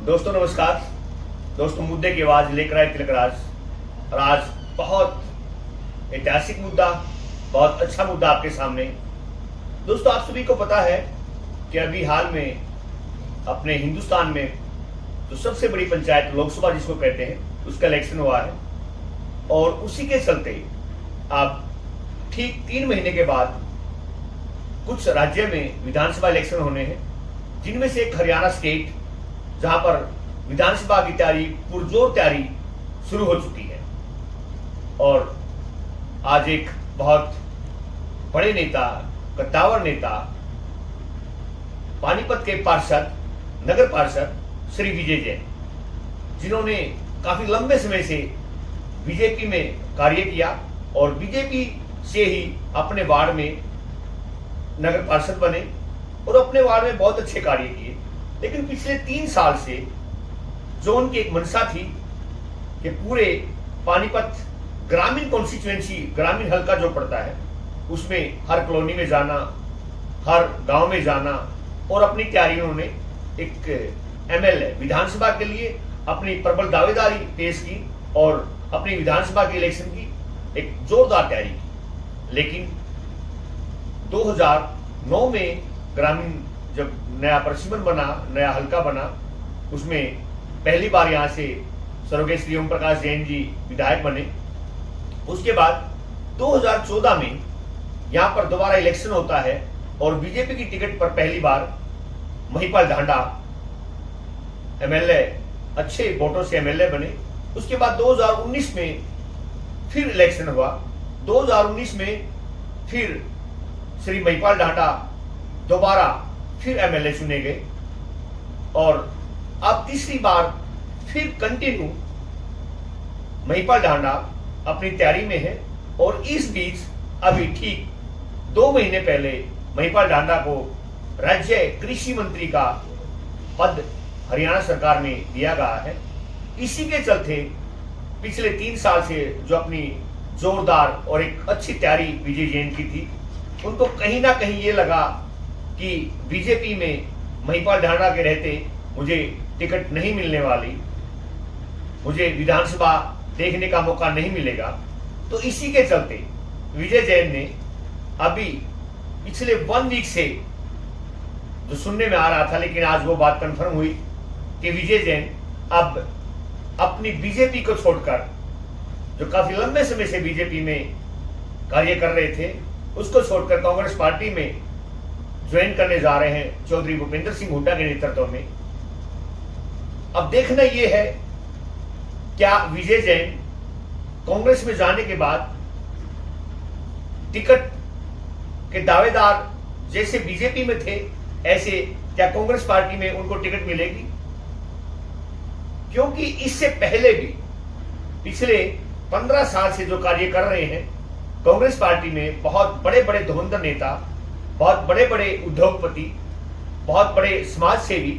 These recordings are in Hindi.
दोस्तों नमस्कार। दोस्तों मुद्दे की आवाज लेकर आए तिलकराज, और आज बहुत ऐतिहासिक मुद्दा, बहुत अच्छा मुद्दा आपके सामने। दोस्तों आप सभी को पता है कि अभी हाल में अपने हिंदुस्तान में जो सबसे बड़ी पंचायत लोकसभा जिसको कहते हैं उसका इलेक्शन हुआ है, और उसी के चलते अब ठीक 3 महीने के बाद कुछ राज्य में विधानसभा इलेक्शन होने हैं, जिनमें से एक हरियाणा स्टेट, जहां पर विधानसभा की तैयारी पुरजोर तैयारी शुरू हो चुकी है। और आज एक बहुत बड़े नेता, कद्दावर नेता, पानीपत के पार्षद, नगर पार्षद श्री विजय जैन, जिन्होंने काफी लंबे समय से बीजेपी में कार्य किया और बीजेपी से ही अपने वार्ड में नगर पार्षद बने और अपने वार्ड में बहुत अच्छे कार्य किए। लेकिन पिछले 3 साल से जो उनकी एक मंशा थी कि पूरे पानीपत ग्रामीण कॉन्स्टिट्यूएंसी, ग्रामीण हल्का जो पड़ता है, उसमें हर कॉलोनी में जाना, हर गांव में जाना और अपनी तैयारी उन्होंने एक एमएलए विधानसभा के लिए अपनी प्रबल दावेदारी पेश की और अपनी विधानसभा के इलेक्शन की एक जोरदार तैयारी की। लेकिन 2009 में ग्रामीण जब नया प्रशिमन बना, नया हल्का बना, उसमें पहली बार यहां से स्वर्गीय श्री ओम प्रकाश जैन जी विधायक बने। उसके बाद 2014 में यहां पर दोबारा इलेक्शन होता है और बीजेपी की टिकट पर पहली बार महिपाल ढांडा एमएलए, अच्छे वोटों से एमएलए बने। उसके बाद 2019 में फिर इलेक्शन हुआ। 2019 में फिर श्री महिपाल ढांडा दोबारा फिर एमएलए चुने गए और अब तीसरी बार फिर कंटिन्यू महिपाल ढांडा अपनी तैयारी में है। और इस बीच अभी ठीक 2 महीने पहले महिपाल ढांडा को राज्य कृषि मंत्री का पद हरियाणा सरकार में दिया गया है। इसी के चलते पिछले 3 साल से जो अपनी जोरदार और एक अच्छी तैयारी विजय जैन की थी, उनको कहीं ना कहीं ये लगा कि बीजेपी में महिपाल ढांडा के रहते मुझे टिकट नहीं मिलने वाली, मुझे विधानसभा देखने का मौका नहीं मिलेगा। तो इसी के चलते विजय जैन ने अभी पिछले 1 वीक से जो सुनने में आ रहा था, लेकिन आज वो बात कंफर्म हुई कि विजय जैन अब अपनी बीजेपी को छोड़कर, जो काफी लंबे समय से बीजेपी में कार्य कर रहे थे, उसको छोड़कर कांग्रेस पार्टी में ज्वाइन करने जा रहे हैं चौधरी भूपेंद्र सिंह हुड्डा के नेतृत्व में। अब देखना यह है क्या विजय जैन कांग्रेस में जाने के बाद टिकट के दावेदार जैसे बीजेपी में थे, ऐसे क्या कांग्रेस पार्टी में उनको टिकट मिलेगी? क्योंकि इससे पहले भी पिछले 15 साल से जो कार्य कर रहे हैं कांग्रेस पार्टी में, बहुत बड़े बड़े धुरंधर नेता, बहुत बड़े बड़े उद्योगपति, बहुत बड़े समाज सेवी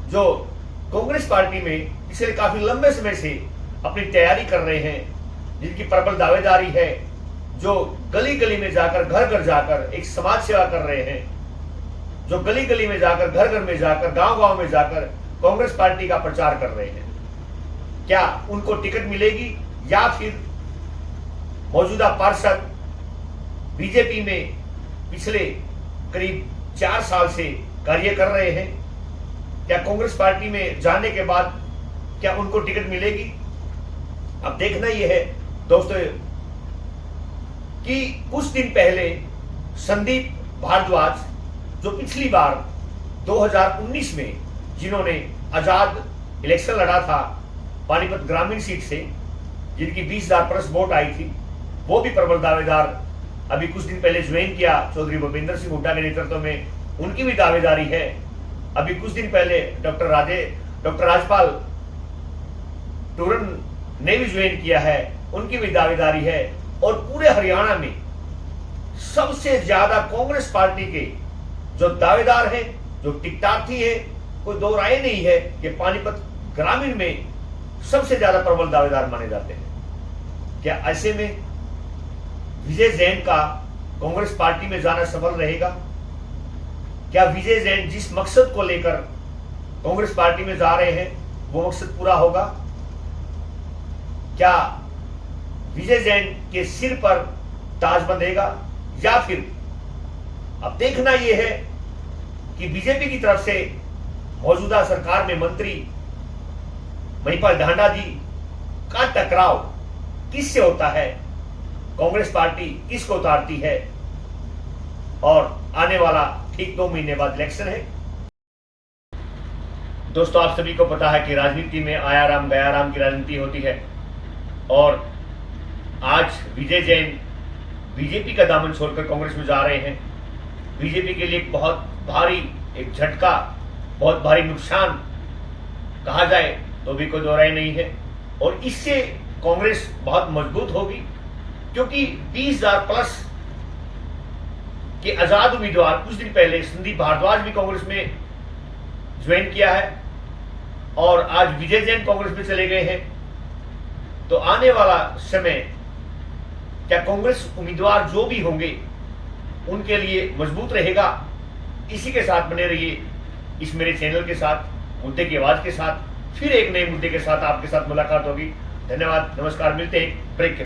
जो कांग्रेस पार्टी में पिछले काफी लंबे समय से अपनी तैयारी कर रहे हैं, जिनकी प्रबल दावेदारी है, जो गली गली में जाकर, घर घर जाकर एक समाज सेवा कर रहे हैं, जो गली गली में जाकर, घर घर में जाकर, गांव गांव में जाकर कांग्रेस पार्टी का प्रचार कर रहे हैं, क्या उनको टिकट मिलेगी? या फिर मौजूदा पार्षद बीजेपी में पिछले करीब 4 साल से कार्य कर रहे हैं, क्या कांग्रेस पार्टी में जाने के बाद क्या उनको टिकट मिलेगी? अब देखना यह है दोस्तों कि कुछ दिन पहले संदीप भारद्वाज, जो पिछली बार 2019 में जिन्होंने आजाद इलेक्शन लड़ा था पानीपत ग्रामीण सीट से, जिनकी 20,000 प्लस वोट आई थी, वो भी प्रबल दावेदार अभी कुछ दिन पहले ज्वाइन किया चौधरी भूपेंद्र सिंह हुड्डा के नेतृत्व में, उनकी भी दावेदारी है। अभी कुछ दिन पहले डॉक्टर राजपाल टूरन ने भी ज्वाइन किया है, उनकी भी दावेदारी है। और पूरे हरियाणा में सबसे ज्यादा कांग्रेस पार्टी के जो दावेदार हैं, जो टिकटार्थी है, कोई दो राय नहीं है कि पानीपत ग्रामीण में सबसे ज्यादा प्रबल दावेदार माने जाते हैं। क्या ऐसे में विजय जैन का कांग्रेस पार्टी में जाना सफल रहेगा? क्या विजय जैन जिस मकसद को लेकर कांग्रेस पार्टी में जा रहे हैं वो मकसद पूरा होगा? क्या विजय जैन के सिर पर ताज बंधेगा, या फिर अब देखना यह है कि बीजेपी की तरफ से मौजूदा सरकार में मंत्री महिपाल ढांडा जी का टकराव किससे होता है, कांग्रेस पार्टी किसको उतारती है, और आने वाला ठीक 2 महीने बाद इलेक्शन है। दोस्तों, आप सभी को पता है कि राजनीति में आया राम गया राम की राजनीति होती है, और आज विजय जैन बीजेपी का दामन छोड़कर कांग्रेस में जा रहे हैं। बीजेपी के लिए एक बहुत भारी एक झटका, बहुत भारी नुकसान कहा जाए तो भी कोई दो राय नहीं है, और इससे कांग्रेस बहुत मजबूत होगी, क्योंकि 20,000 प्लस के आजाद उम्मीदवार कुछ दिन पहले संदीप भारद्वाज भी कांग्रेस में ज्वाइन किया है, और आज विजय जैन कांग्रेस में चले गए हैं। तो आने वाला समय क्या कांग्रेस उम्मीदवार जो भी होंगे उनके लिए मजबूत रहेगा? इसी के साथ बने रहिए इस मेरे चैनल के साथ, मुद्दे की आवाज के साथ। फिर एक नए मुद्दे के साथ आपके साथ मुलाकात होगी। धन्यवाद, नमस्कार, मिलते हैं ब्रेक के